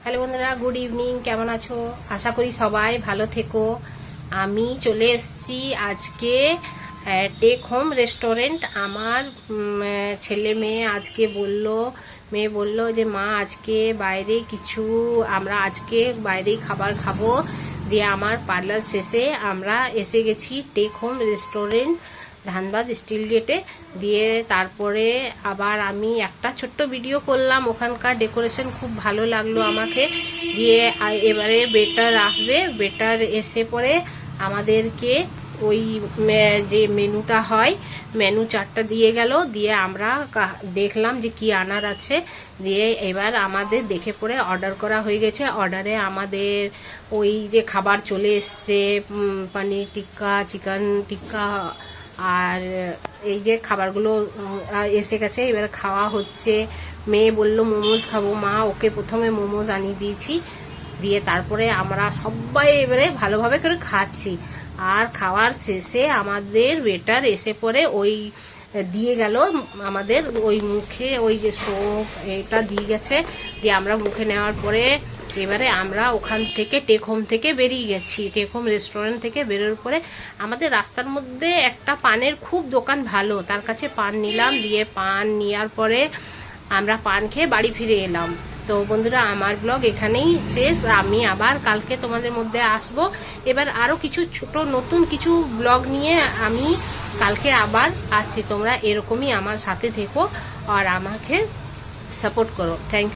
Hello বন্ধুরা, good evening. কেমন আছো? আশা করি সবাই ভালো থেকো। আমি চলে এসেছি আজকে টেক হোম রেস্টুরেন্ট। আমার ছেলে মেয়ে আজকে মেয়ে বলল যে মা আজকে বাইরে কিছু আমরা আজকে বাইরেই খাবার খাবো। দিয়ে আমার পার্লার শেষে আমরা এসে গেছি take home restaurant Dhanbad steel গেটে। দিয়ে তারপরে আবার আমি একটা ছোট্ট ভিডিও করলাম, ওখানকার ডেকোরেশন খুব ভালো লাগলো আমাকে। দিয়ে এবারে বেটার আসবে, বেটার এসে পরে আমাদেরকে ওই যে মেনুটা হয় মেনু চার্টটা দিয়ে গেল। দিয়ে আমরা দেখলাম যে কি আনার আছে। দিয়ে এবার আমাদের দেখে পরে অর্ডার করা হয়ে গেছে। অর্ডারে আমাদের ওই যে খাবার চলে এসছে, পনির টিক্কা, চিকেন টিক্কা, আর এই যে খাবারগুলো এসে গেছে। এবার খাওয়া হচ্ছে। মেয়ে বলল মোমোজ খাবো, মা ওকে প্রথমে মোমোজ আনিয়ে দিয়েছি। দিয়ে তারপরে আমরা সবাই এবারে ভালোভাবে করে খাচ্ছি। আর খাওয়ার শেষে আমাদের ওয়েটার এসে পরে ওই দিয়ে গেল আমাদের ওই মুখে ওই যে সোপ এটা দিয়ে গেছে। দিয়ে আমরা মুখে নেওয়ার পরে এবারে আমরা ওখান থেকে টেক হোম থেকে বেরিয়ে গেছি। টেক হোম রেস্টুরেন্ট থেকে বেরোর পরে আমাদের রাস্তার মধ্যে একটা পানের খুব দোকান ভালো, তার কাছে পান নিলাম। দিয়ে পান নেওয়ার পরে আমরা পান খেয়ে বাড়ি ফিরে এলাম। তো বন্ধুরা, আমার ব্লগ এখানেই শেষ। আমি আবার কালকে তোমাদের মধ্যে আসব। এবার আরও কিছু ছোট নতুন কিছু ব্লগ নিয়ে আমি কালকে আবার আসছি। তোমরা এরকমই আমার সাথে থেকো আর আমাকে সাপোর্ট করো। Thank you.